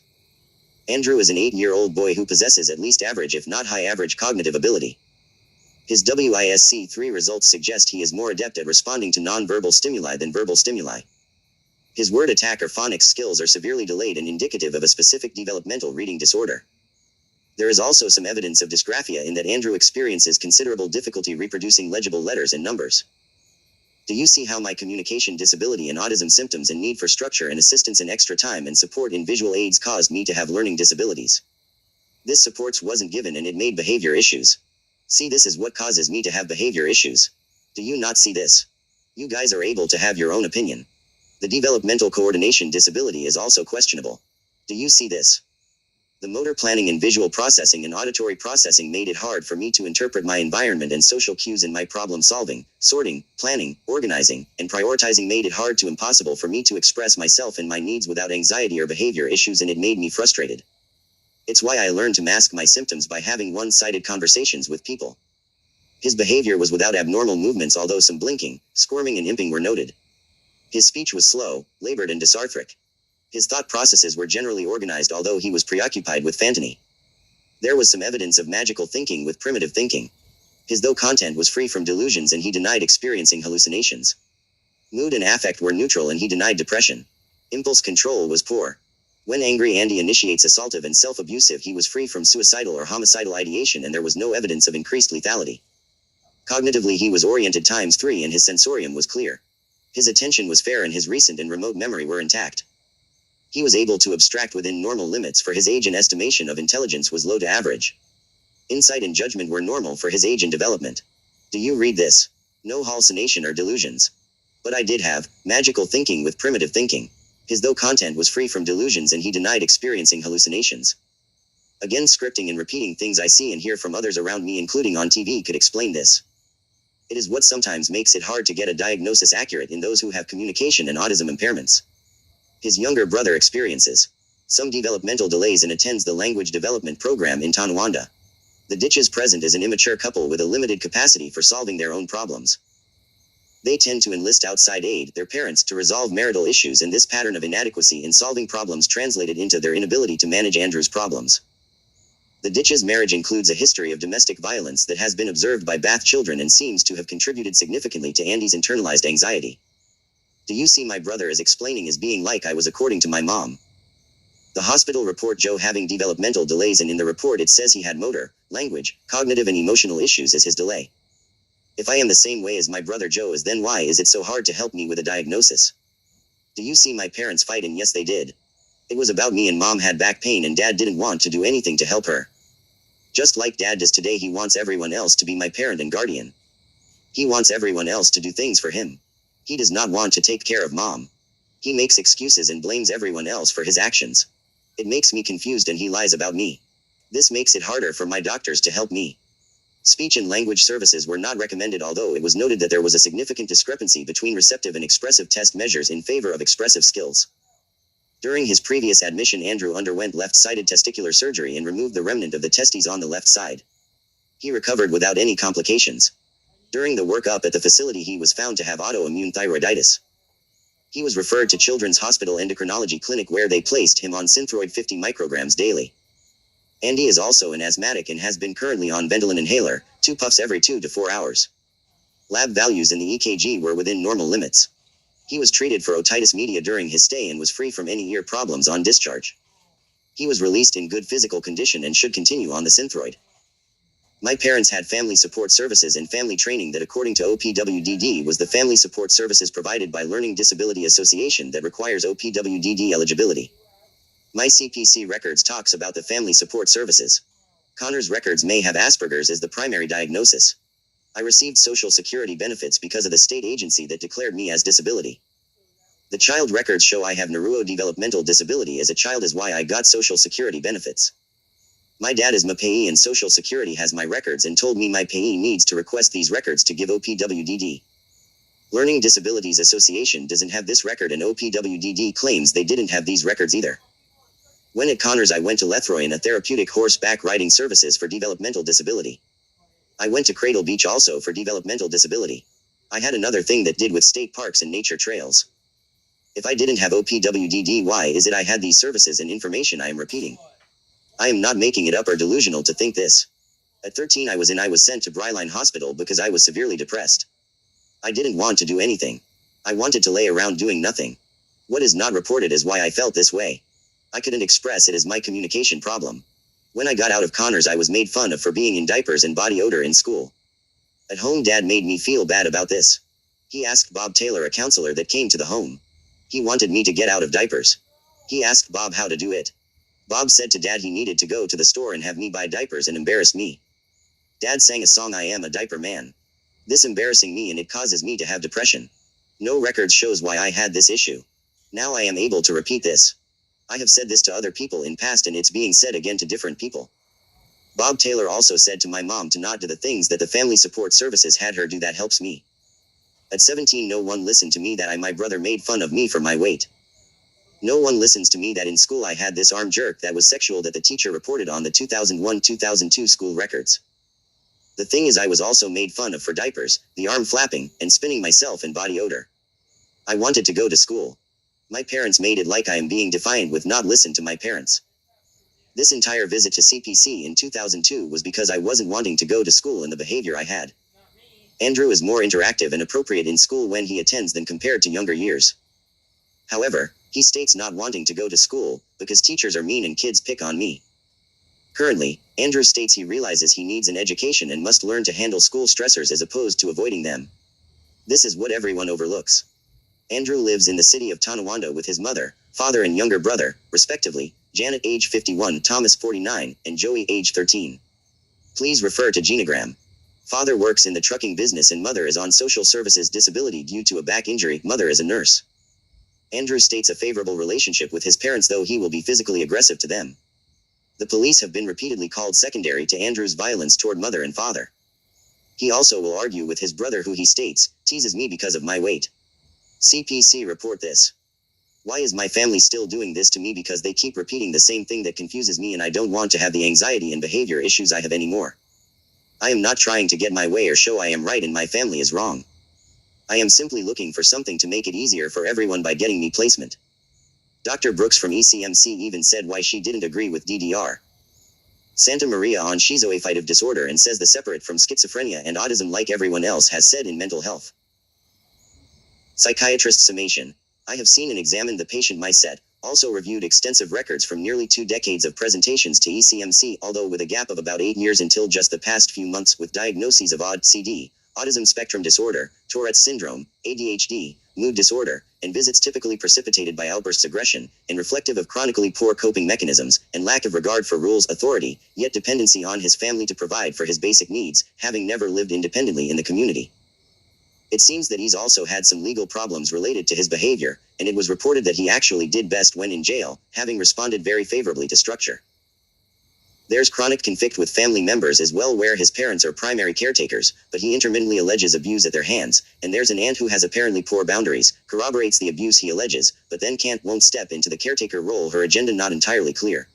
Andrew is an 8-year-old boy who possesses at least average if not high average cognitive ability. His WISC-3 results suggest he is more adept at responding to non-verbal stimuli than verbal stimuli. His word attack or phonics skills are severely delayed and indicative of a specific developmental reading disorder. There is also some evidence of dysgraphia in that Andrew experiences considerable difficulty reproducing legible letters and numbers. Do you see how my communication disability and autism symptoms and need for structure and assistance and extra time and support in visual aids caused me to have learning disabilities? This supports wasn't given and it made behavior issues. See, this is what causes me to have behavior issues. Do you not see this? You guys are able to have your own opinion. The developmental coordination disability is also questionable. Do you see this? The motor planning and visual processing and auditory processing made it hard for me to interpret my environment and social cues in my problem solving, sorting, planning, organizing, and prioritizing made it hard to impossible for me to express myself and my needs without anxiety or behavior issues, and it made me frustrated. It's why I learned to mask my symptoms by having one-sided conversations with people. His behavior was without abnormal movements, although some blinking, squirming and imping were noted. His speech was slow, labored and dysarthric. His thought processes were generally organized, although he was preoccupied with fantany. There was some evidence of magical thinking with primitive thinking. His though content was free from delusions and he denied experiencing hallucinations. Mood and affect were neutral and he denied depression. Impulse control was poor. When angry Andy initiates assaultive and self-abusive, he was free from suicidal or homicidal ideation and there was no evidence of increased lethality. Cognitively he was oriented ×3 and his sensorium was clear. His attention was fair and his recent and remote memory were intact. He was able to abstract within normal limits for his age and estimation of intelligence was low to average. Insight and judgment were normal for his age and development. Do you read this? No hallucination or delusions. But I did have magical thinking with primitive thinking. His though content was free from delusions and he denied experiencing hallucinations. Again, scripting and repeating things I see and hear from others around me, including on TV, could explain this. It is what sometimes makes it hard to get a diagnosis accurate in those who have communication and autism impairments. His younger brother experiences some developmental delays and attends the language development program in Tonawanda. The Ditches present is an immature couple with a limited capacity for solving their own problems. They tend to enlist outside aid, their parents, to resolve marital issues, and this pattern of inadequacy in solving problems translated into their inability to manage Andrew's problems. The Ditches' marriage includes a history of domestic violence that has been observed by Bath children and seems to have contributed significantly to Andy's internalized anxiety. Do you see my brother is explaining as being like I was according to my mom? The hospital report Joe having developmental delays, and in the report it says he had motor, language, cognitive and emotional issues as his delay. If I am the same way as my brother Joe is, then why is it so hard to help me with a diagnosis? Do you see my parents fight? And yes, they did. It was about me, and mom had back pain and dad didn't want to do anything to help her. Just like dad does today, he wants everyone else to be my parent and guardian. He wants everyone else to do things for him. He does not want to take care of mom. He makes excuses and blames everyone else for his actions. It makes me confused and he lies about me. This makes it harder for my doctors to help me. Speech and language services were not recommended, although it was noted that there was a significant discrepancy between receptive and expressive test measures in favor of expressive skills. During his previous admission, Andrew underwent left-sided testicular surgery and removed the remnant of the testes on the left side. He recovered without any complications. During the workup at the facility, he was found to have autoimmune thyroiditis. He was referred to Children's Hospital Endocrinology Clinic where they placed him on Synthroid 50 micrograms daily. Andy is also an asthmatic and has been currently on Ventolin inhaler, 2 puffs every 2 to 4 hours. Lab values in the EKG were within normal limits. He was treated for otitis media during his stay and was free from any ear problems on discharge. He was released in good physical condition and should continue on the Synthroid. My parents had family support services and family training that according to OPWDD was the family support services provided by Learning Disability Association that requires OPWDD eligibility. My CPC records talks about the family support services. Connor's records may have Asperger's as the primary diagnosis. I received Social Security benefits because of the state agency that declared me as disability. The child records show I have neurodevelopmental disability as a child is why I got Social Security benefits. My dad is my payee and Social Security has my records and told me my payee needs to request these records to give OPWDD. Learning Disabilities Association doesn't have this record and OPWDD claims they didn't have these records either. When at Connors I went to Lethroy a therapeutic horseback riding services for developmental disability. I went to Cradle Beach also for developmental disability. I had another thing that did with state parks and nature trails. If I didn't have OPWDD, why is it I had these services and information I am repeating? I am not making it up or delusional to think this. At 13 I was sent to Bryline Hospital because I was severely depressed. I didn't want to do anything. I wanted to lay around doing nothing. What is not reported is why I felt this way. I couldn't express it as my communication problem. When I got out of Connors I was made fun of for being in diapers and body odor in school. At home Dad made me feel bad about this. He asked Bob Taylor, a counselor that came to the home. He wanted me to get out of diapers. He asked Bob how to do it. Bob said to Dad he needed to go to the store and have me buy diapers and embarrassed me. Dad sang a song I am a diaper man. This embarrassing me and it causes me to have depression. No records shows why I had this issue. Now I am able to repeat this. I have said this to other people in past and it's being said again to different people. Bob Taylor also said to my mom to not do the things that the family support services had her do that helps me. At 17 no one listened to me that my brother made fun of me for my weight. No one listens to me that in school I had this arm jerk that was sexual that the teacher reported on the 2001-2002 school records. The thing is I was also made fun of for diapers, the arm flapping, and spinning myself in body odor. I wanted to go to school. My parents made it like I am being defiant with not listen to my parents. This entire visit to CPC in 2002 was because I wasn't wanting to go to school and the behavior I had. Andrew is more interactive and appropriate in school when he attends than compared to younger years. However, he states not wanting to go to school, because teachers are mean and kids pick on me. Currently, Andrew states he realizes he needs an education and must learn to handle school stressors as opposed to avoiding them. This is what everyone overlooks. Andrew lives in the city of Tonawanda with his mother, father and younger brother, respectively, Janet age 51, Thomas 49, and Joey age 13. Please refer to genogram. Father works in the trucking business and mother is on social services disability due to a back injury, mother is a nurse. Andrew states a favorable relationship with his parents though he will be physically aggressive to them. The police have been repeatedly called secondary to Andrew's violence toward mother and father. He also will argue with his brother who he states, teases me because of my weight. CPC report this. Why is my family still doing this to me because they keep repeating the same thing that confuses me and I don't want to have the anxiety and behavior issues I have anymore. I am not trying to get my way or show I am right and my family is wrong. I am simply looking for something to make it easier for everyone by getting me placement. Dr. Brooks from ECMC even said why she didn't agree with DDR. Santa Maria on schizoaffective disorder and says the separate from schizophrenia and autism like everyone else has said in mental health. Psychiatrist summation. I have seen and examined the patient mindset, also reviewed extensive records from nearly 2 decades of presentations to ECMC although with a gap of about 8 years until just the past few months with diagnoses of AUD-CD, autism spectrum disorder, Tourette's syndrome, ADHD, mood disorder, and visits typically precipitated by outbursts aggression, and reflective of chronically poor coping mechanisms, and lack of regard for rules authority, yet dependency on his family to provide for his basic needs, having never lived independently in the community. It seems that he's also had some legal problems related to his behavior, and it was reported that he actually did best when in jail, having responded very favorably to structure. There's chronic conflict with family members as well where his parents are primary caretakers, but he intermittently alleges abuse at their hands, and there's an aunt who has apparently poor boundaries, corroborates the abuse he alleges, but then won't step into the caretaker role, her agenda not entirely clear.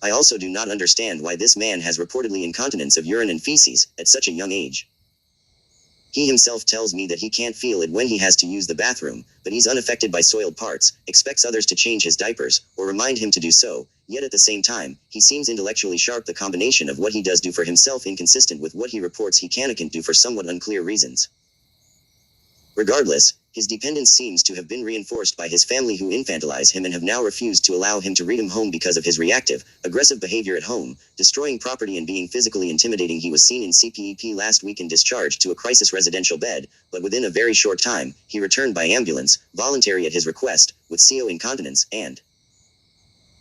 I also do not understand why this man has reportedly incontinence of urine and feces, at such a young age. He himself tells me that he can't feel it when he has to use the bathroom, but he's unaffected by soiled parts, expects others to change his diapers, or remind him to do so, yet at the same time, he seems intellectually sharp. The combination of what he does do for himself inconsistent with what he reports he can't do for somewhat unclear reasons. Regardless, his dependence seems to have been reinforced by his family, who infantilize him and have now refused to allow him to read him home because of his reactive, aggressive behavior at home, destroying property and being physically intimidating. He was seen in CPEP last week and discharged to a crisis residential bed, but within a very short time, he returned by ambulance, voluntary at his request, with CO incontinence, and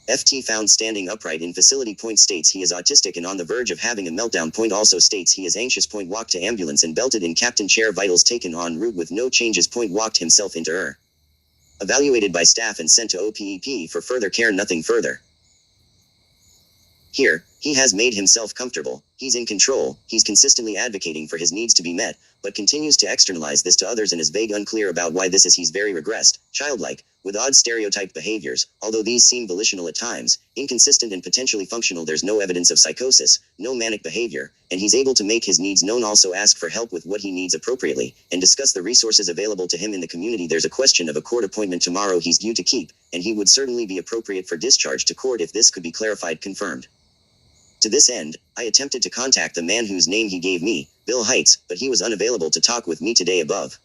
FT found standing upright in facility. States he is autistic and on the verge of having a meltdown. Also states he is anxious. Walked to ambulance and belted in captain chair. Vitals taken en route with no changes. Walked himself into ER. Evaluated by staff and sent to OPEP for further care. Nothing further. Here, he has made himself comfortable, he's in control, he's consistently advocating for his needs to be met, but continues to externalize this to others and is vague, unclear about why this is. He's very regressed, childlike, with odd stereotyped behaviors, although these seem volitional at times, inconsistent and potentially functional. There's no evidence of psychosis, no manic behavior, and he's able to make his needs known. Also ask for help with what he needs appropriately, and discuss the resources available to him in the community. There's a question of a court appointment tomorrow he's due to keep, and he would certainly be appropriate for discharge to court if this could be clarified, confirmed. To this end, I attempted to contact the man whose name he gave me, Bill Heights, but he was unavailable to talk with me today. Above.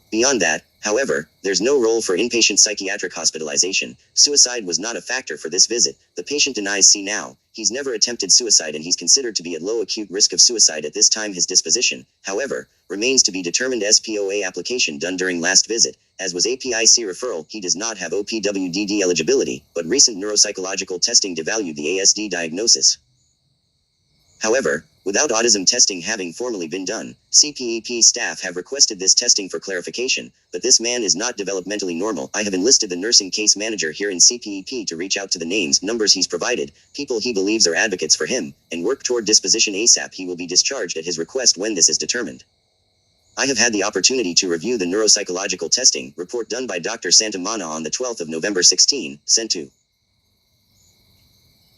Beyond that, however, there's no role for inpatient psychiatric hospitalization. Suicide was not a factor for this visit. The patient denies. See now, he's never attempted suicide and he's considered to be at low acute risk of suicide at this time. His disposition, however, remains to be determined. SPOA application done during last visit, as was APIC referral. He does not have OPWDD eligibility, but recent neuropsychological testing devalued the ASD diagnosis. However, without autism testing having formally been done, CPEP staff have requested this testing for clarification, but this man is not developmentally normal. I have enlisted the nursing case manager here in CPEP to reach out to the names, numbers he's provided, people he believes are advocates for him, and work toward disposition ASAP. He will be discharged at his request when this is determined. I have had the opportunity to review the neuropsychological testing report done by Dr. Santamana on the 12th of November 16, sent to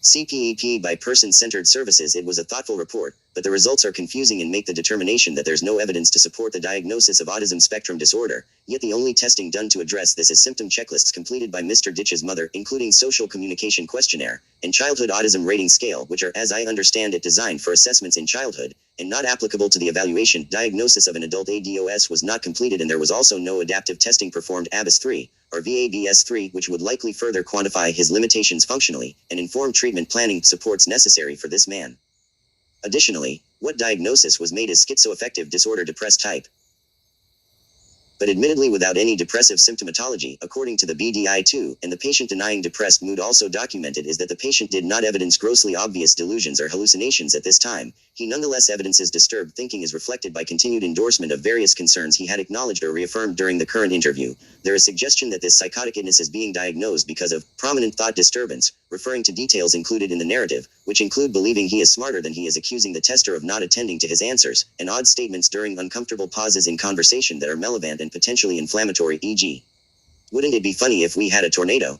CPEP by Person-Centered Services. It was a thoughtful report, but the results are confusing and make the determination that there's no evidence to support the diagnosis of autism spectrum disorder, yet the only testing done to address this is symptom checklists completed by Mr. Ditch's mother, including social communication questionnaire, and childhood autism rating scale, which are, as I understand it, designed for assessments in childhood, and not applicable to the evaluation. Diagnosis of an adult ADOS was not completed, and there was also no adaptive testing performed ABS-3, or VABS-3, which would likely further quantify his limitations functionally, and inform treatment planning supports necessary for this man. Additionally, what diagnosis was made is schizoaffective disorder depressed type, but admittedly without any depressive symptomatology, according to the BDI-2, and the patient denying depressed mood. Also documented is that the patient did not evidence grossly obvious delusions or hallucinations at this time. He nonetheless evidences disturbed thinking, is reflected by continued endorsement of various concerns he had acknowledged or reaffirmed during the current interview. There is suggestion that this psychotic illness is being diagnosed because of prominent thought disturbance, referring to details included in the narrative, which include believing he is smarter than he is, accusing the tester of not attending to his answers, and odd statements during uncomfortable pauses in conversation that are malevolent and potentially inflammatory, e.g., "Wouldn't it be funny if we had a tornado?"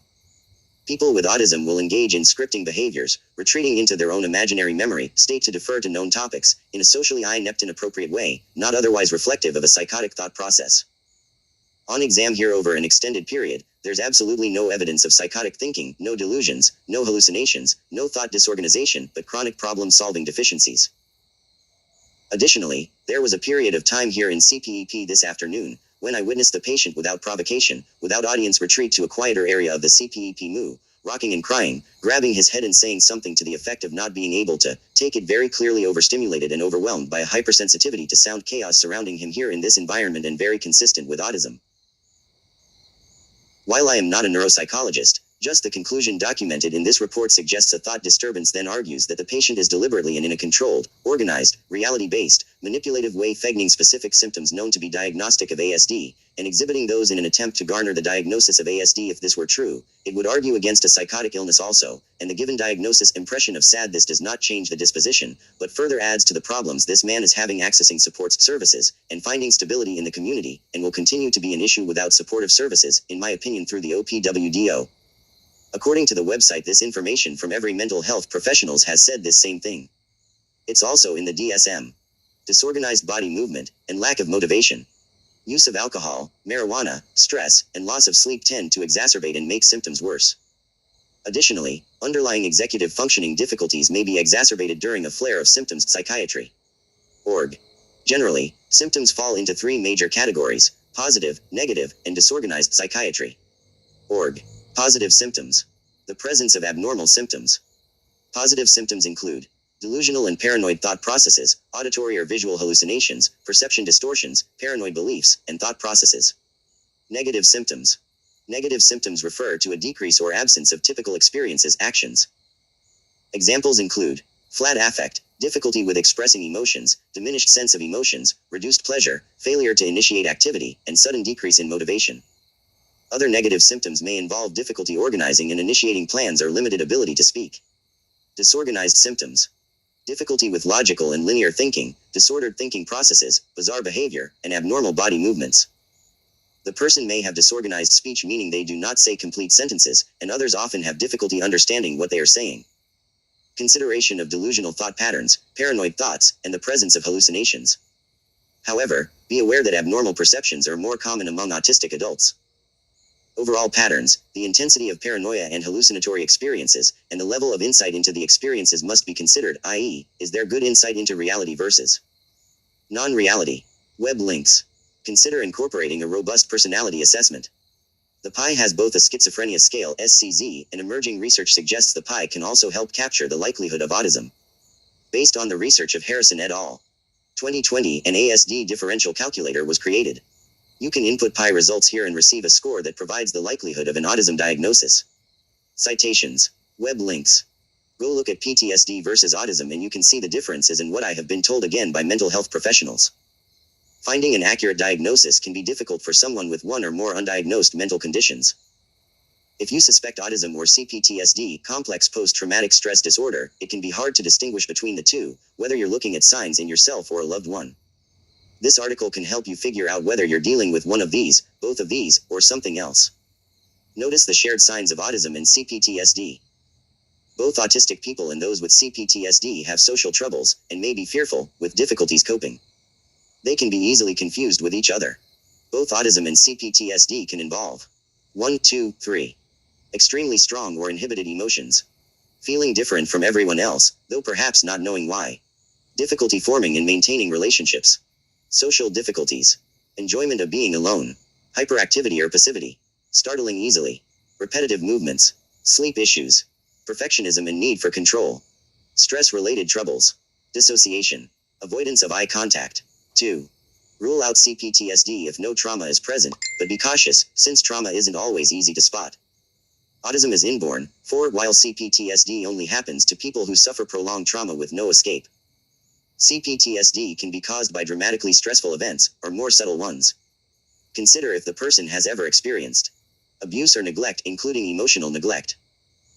People with autism will engage in scripting behaviors, retreating into their own imaginary memory state to defer to known topics, in a socially inept and inappropriate way, not otherwise reflective of a psychotic thought process. On exam here over an extended period, there's absolutely no evidence of psychotic thinking, no delusions, no hallucinations, no thought disorganization, but chronic problem-solving deficiencies. Additionally, there was a period of time here in CPEP this afternoon, when I witnessed the patient without provocation, without audience, retreat to a quieter area of the CPEP MU, rocking and crying, grabbing his head and saying something to the effect of not being able to take it, very clearly overstimulated and overwhelmed by a hypersensitivity to sound chaos surrounding him here in this environment, and very consistent with autism. While I am not a neuropsychologist, just the conclusion documented in this report suggests a thought disturbance, then argues that the patient is deliberately and in a controlled, organized, reality-based, manipulative way feigning specific symptoms known to be diagnostic of ASD, and exhibiting those in an attempt to garner the diagnosis of ASD. If this were true, it would argue against a psychotic illness also, and the given diagnosis impression of sad. This does not change the disposition, but further adds to the problems this man is having accessing supports, services, and finding stability in the community, and will continue to be an issue without supportive services, in my opinion, through the OPWDO. According to the website, this information from every mental health professionals has said this same thing. It's also in the DSM. disorganized body movement, and lack of motivation. Use of alcohol, marijuana, stress, and loss of sleep tend to exacerbate and make symptoms worse. Additionally, underlying executive functioning difficulties may be exacerbated during a flare of symptoms. Psychiatry. Org. Generally, symptoms fall into three major categories: positive, negative, and disorganized psychiatry. Org. Positive symptoms. The presence of abnormal symptoms. Positive symptoms include delusional and paranoid thought processes, auditory or visual hallucinations, perception distortions, paranoid beliefs, and thought processes. Negative symptoms. Negative symptoms refer to a decrease or absence of typical experiences, actions. Examples include flat affect, difficulty with expressing emotions, diminished sense of emotions, reduced pleasure, failure to initiate activity, and sudden decrease in motivation. Other negative symptoms may involve difficulty organizing and initiating plans or limited ability to speak. Disorganized symptoms. Difficulty with logical and linear thinking, disordered thinking processes, bizarre behavior, and abnormal body movements. The person may have disorganized speech, meaning they do not say complete sentences, and others often have difficulty understanding what they are saying. Consideration of delusional thought patterns, paranoid thoughts, and the presence of hallucinations. However, be aware that abnormal perceptions are more common among autistic adults. Overall patterns, the intensity of paranoia and hallucinatory experiences, and the level of insight into the experiences must be considered, i.e., is there good insight into reality versus non-reality? Web links. Consider incorporating a robust personality assessment. The PI has both a schizophrenia scale (SCZ), and emerging research suggests the PI can also help capture the likelihood of autism. Based on the research of Harrison et al. 2020, an ASD differential calculator was created. You can input PI results here and receive a score that provides the likelihood of an autism diagnosis. Citations. Web links. Go look at PTSD versus autism and you can see the differences in what I have been told again by mental health professionals. Finding an accurate diagnosis can be difficult for someone with one or more undiagnosed mental conditions. If you suspect autism or CPTSD, complex post-traumatic stress disorder, it can be hard to distinguish between the two, whether you're looking at signs in yourself or a loved one. This article can help you figure out whether you're dealing with one of these, both of these, or something else. Notice the shared signs of autism and CPTSD. Both autistic people and those with CPTSD have social troubles, and may be fearful, with difficulties coping. They can be easily confused with each other. Both autism and CPTSD can involve 1, 2, 3. Extremely strong or inhibited emotions. Feeling different from everyone else, though perhaps not knowing why. Difficulty forming and maintaining relationships. Social difficulties. Enjoyment of being alone. Hyperactivity or passivity. Startling easily. Repetitive movements. Sleep issues. Perfectionism and need for control. Stress-related troubles. Dissociation. Avoidance of eye contact. 2. Rule out CPTSD if no trauma is present, but be cautious, since trauma isn't always easy to spot. Autism is inborn. 4. While CPTSD only happens to people who suffer prolonged trauma with no escape. CPTSD can be caused by dramatically stressful events, or more subtle ones. Consider if the person has ever experienced abuse or neglect, including emotional neglect,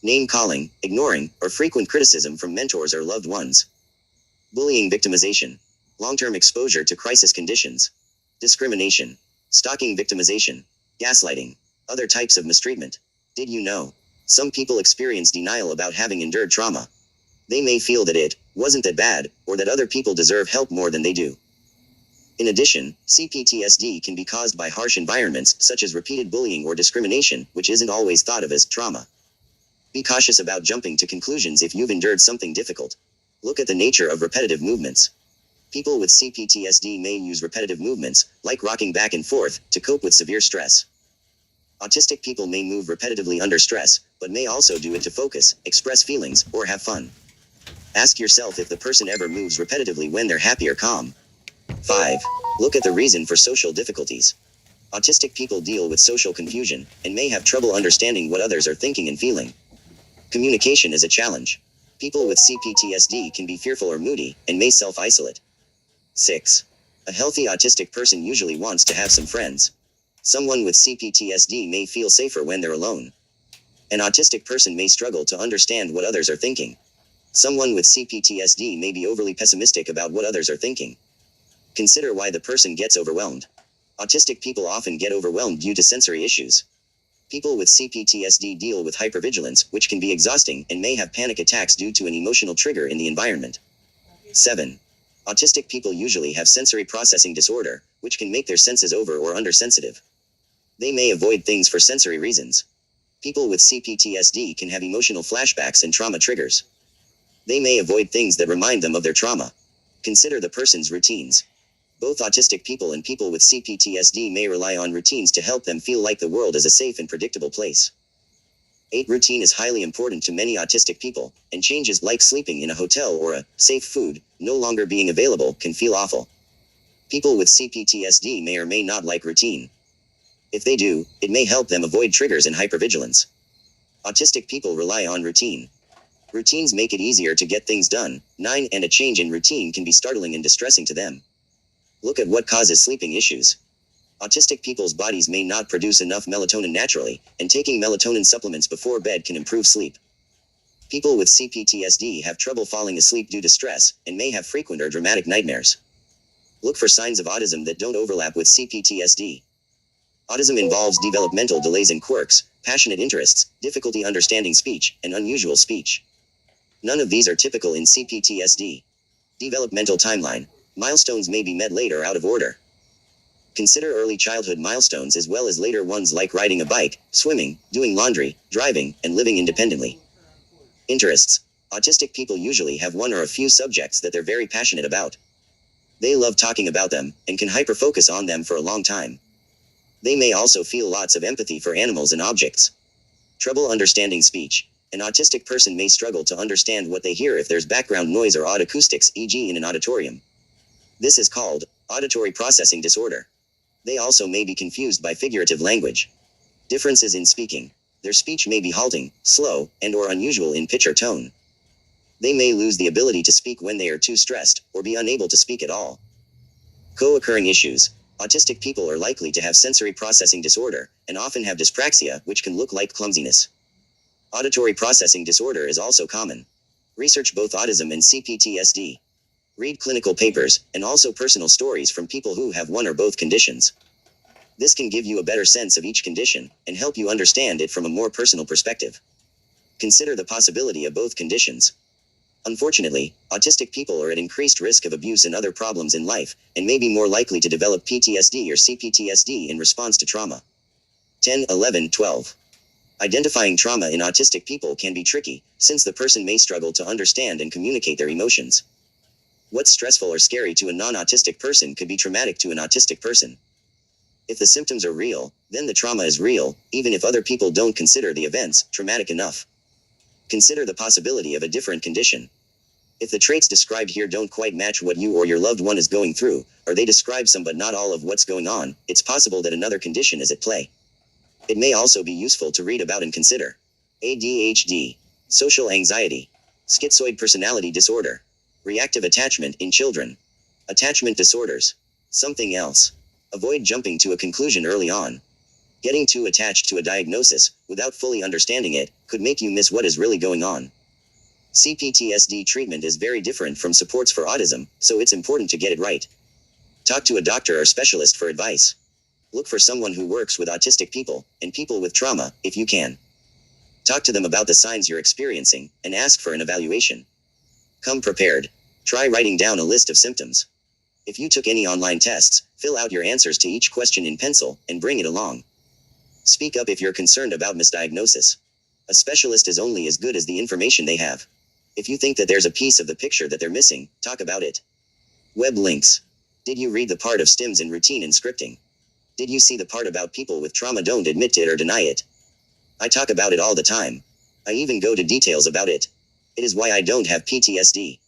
name-calling, ignoring, or frequent criticism from mentors or loved ones, bullying, victimization, long-term exposure to crisis conditions, discrimination, stalking, victimization, gaslighting, other types of mistreatment. Did you know? Some people experience denial about having endured trauma. They may feel that it wasn't that bad, or that other people deserve help more than they do. In addition, CPTSD can be caused by harsh environments, such as repeated bullying or discrimination, which isn't always thought of as trauma. Be cautious about jumping to conclusions if you've endured something difficult. Look at the nature of repetitive movements. People with CPTSD may use repetitive movements, like rocking back and forth, to cope with severe stress. Autistic people may move repetitively under stress, but may also do it to focus, express feelings, or have fun. Ask yourself if the person ever moves repetitively when they're happy or calm. 5. Look at the reason for social difficulties. Autistic people deal with social confusion, and may have trouble understanding what others are thinking and feeling. Communication is a challenge. People with CPTSD can be fearful or moody, and may self-isolate. 6. A healthy autistic person usually wants to have some friends. Someone with CPTSD may feel safer when they're alone. An autistic person may struggle to understand what others are thinking. Someone with CPTSD may be overly pessimistic about what others are thinking. Consider why the person gets overwhelmed. Autistic people often get overwhelmed due to sensory issues. People with CPTSD deal with hypervigilance, which can be exhausting, and may have panic attacks due to an emotional trigger in the environment. 7. Autistic people usually have sensory processing disorder, which can make their senses over or undersensitive. They may avoid things for sensory reasons. People with CPTSD can have emotional flashbacks and trauma triggers. They may avoid things that remind them of their trauma. Consider the person's routines. Both autistic people and people with CPTSD may rely on routines to help them feel like the world is a safe and predictable place. 8. Routine is highly important to many autistic people, and changes like sleeping in a hotel or a safe food no longer being available can feel awful. People with CPTSD may or may not like routine. If they do, it may help them avoid triggers and hypervigilance. Autistic people rely on routine. Routines make it easier to get things done. 9. And a change in routine can be startling and distressing to them. Look at what causes sleeping issues. Autistic people's bodies may not produce enough melatonin naturally, and taking melatonin supplements before bed can improve sleep. People with CPTSD have trouble falling asleep due to stress, and may have frequent or dramatic nightmares. Look for signs of autism that don't overlap with CPTSD. Autism involves developmental delays and quirks, passionate interests, difficulty understanding speech, and unusual speech. None of these are typical in CPTSD. Developmental timeline. Milestones may be met late or out of order. Consider early childhood milestones as well as later ones like riding a bike, swimming, doing laundry, driving, and living independently. Interests. Autistic people usually have one or a few subjects that they're very passionate about. They love talking about them, and can hyper-focus on them for a long time. They may also feel lots of empathy for animals and objects. Trouble understanding speech. An autistic person may struggle to understand what they hear if there's background noise or odd acoustics, e.g. in an auditorium. This is called auditory processing disorder. They also may be confused by figurative language. Differences in speaking. Their speech may be halting, slow, and/or unusual in pitch or tone. They may lose the ability to speak when they are too stressed, or be unable to speak at all. Co-occurring issues. Autistic people are likely to have sensory processing disorder, and often have dyspraxia, which can look like clumsiness. Auditory processing disorder is also common. Research both autism and CPTSD. Read clinical papers, and also personal stories from people who have one or both conditions. This can give you a better sense of each condition, and help you understand it from a more personal perspective. Consider the possibility of both conditions. Unfortunately, autistic people are at increased risk of abuse and other problems in life, and may be more likely to develop PTSD or CPTSD in response to trauma. 10, 11, 12. Identifying trauma in autistic people can be tricky, since the person may struggle to understand and communicate their emotions. What's stressful or scary to a non-autistic person could be traumatic to an autistic person. If the symptoms are real, then the trauma is real, even if other people don't consider the events traumatic enough. Consider the possibility of a different condition. If the traits described here don't quite match what you or your loved one is going through, or they describe some but not all of what's going on, it's possible that another condition is at play. It may also be useful to read about and consider ADHD, social anxiety, schizoid personality disorder, reactive attachment in children, attachment disorders, something else. Avoid jumping to a conclusion early on. Getting too attached to a diagnosis, without fully understanding it, could make you miss what is really going on. CPTSD treatment is very different from supports for autism, so it's important to get it right. Talk to a doctor or specialist for advice. Look for someone who works with autistic people, and people with trauma, if you can. Talk to them about the signs you're experiencing, and ask for an evaluation. Come prepared. Try writing down a list of symptoms. If you took any online tests, fill out your answers to each question in pencil, and bring it along. Speak up if you're concerned about misdiagnosis. A specialist is only as good as the information they have. If you think that there's a piece of the picture that they're missing, talk about it. Web links. Did you read the part of STEMs in routine and scripting? Did you see the part about people with trauma don't admit it or deny it? I talk about it all the time. I even go to details about it. It is why I don't have PTSD.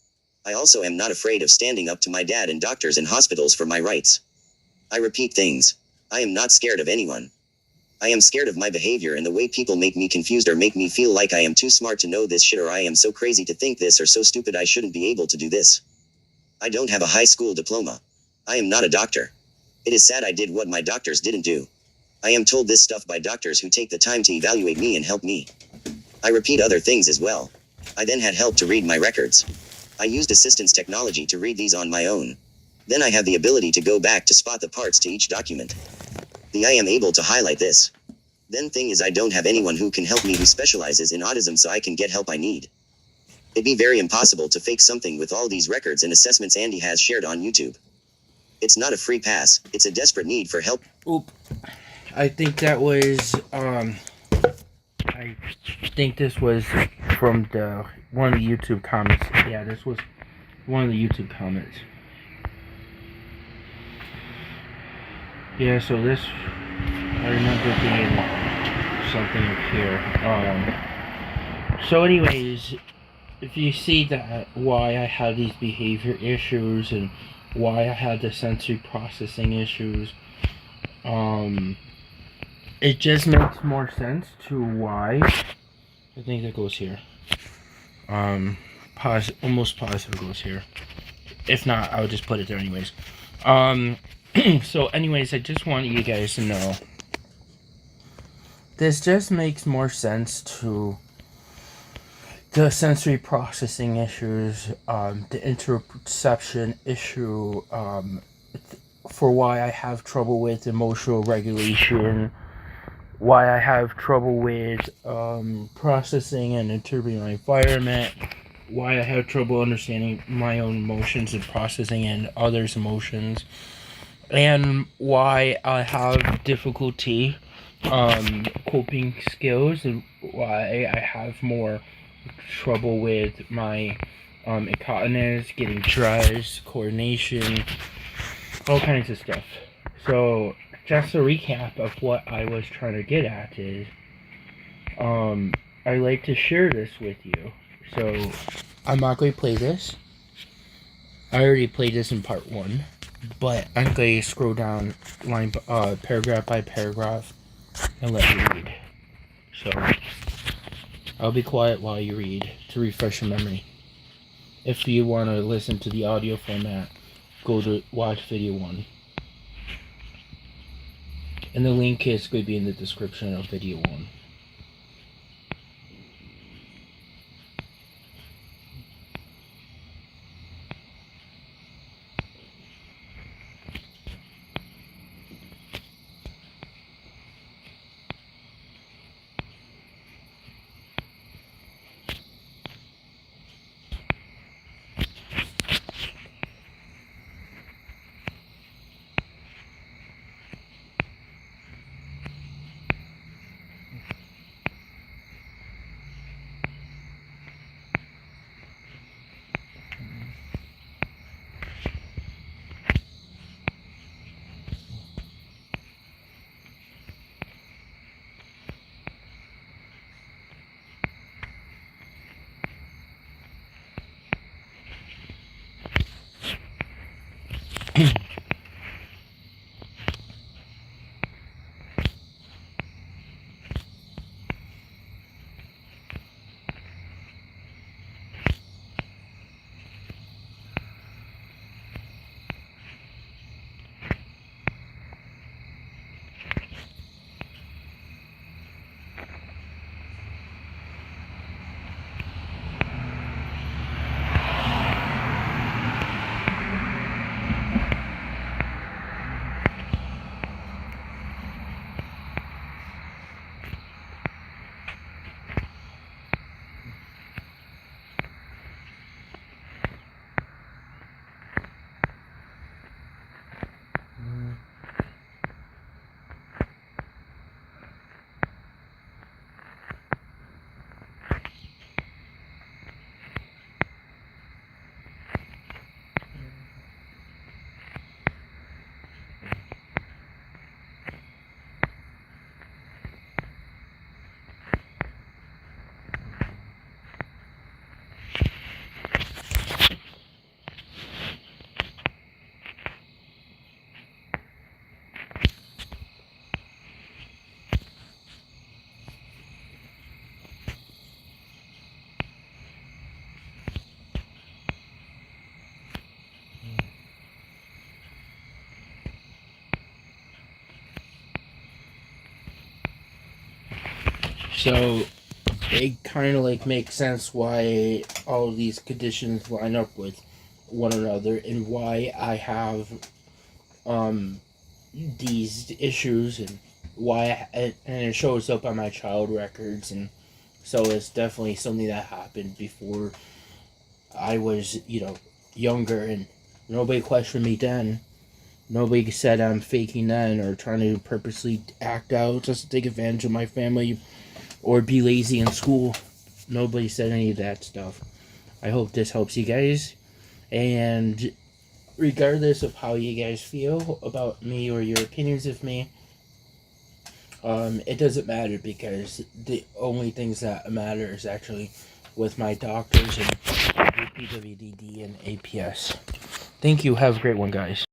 I also am not afraid of standing up to my dad and doctors and hospitals for my rights. I repeat things. I am not scared of anyone. I am scared of my behavior and the way people make me confused or make me feel like I am too smart to know this shit, or I am so crazy to think this, or so stupid I shouldn't be able to do this. I don't have a high school diploma. I am not a doctor. It is sad I did what my doctors didn't do. I am told this stuff by doctors who take the time to evaluate me and help me. I repeat other things as well. I then had help to read my records. I used assistance technology to read these on my own. Then I have the ability to go back to spot the parts to each document. I am able to highlight this. Then thing is, I don't have anyone who can help me who specializes in autism, so I can get help I need. It'd be very impossible to fake something with all these records and assessments Andy has shared on YouTube. It's not a free pass, it's a desperate need for help. Oop. I think that was, I think this was from one of the YouTube comments. Yeah, this was one of the YouTube comments. Yeah, so this, I remember being something up here. So anyways, if you see that why I had these behavior issues and why I had the sensory processing issues, it just makes more sense to why. I think that goes here. Almost positive goes here. If not, I'll just put it there anyways. So anyways, I just want you guys to know this just makes more sense to the sensory processing issues, the interoception issue, for why I have trouble with emotional regulation, why I have trouble with processing and interpreting my environment, why I have trouble understanding my own emotions and processing and others' emotions, and why I have difficulty coping skills, and why I have more trouble with my incontinence, getting dressed, coordination, all kinds of stuff. So just a recap of what I was trying to get at is I like to share this with you. So I'm not going to play this. I already played this in part 1, but I'm going to scroll down paragraph by paragraph and let you read. So I'll be quiet while you read to refresh your memory. If you want to listen to the audio format, go to watch video 1. And the link is going to be in the description of video 1. So it kind of like makes sense why all of these conditions line up with one another and why I have these issues and and it shows up on my child records, and so it's definitely something that happened before I was, younger, and nobody questioned me then. Nobody said I'm faking then or trying to purposely act out just to take advantage of my family or be lazy in school. Nobody said any of that stuff. I hope this helps you guys. And regardless of how you guys feel about me or your opinions of me, it doesn't matter, because the only things that matter is actually with my doctors and PWDD and APS. Thank you. Have a great one, guys.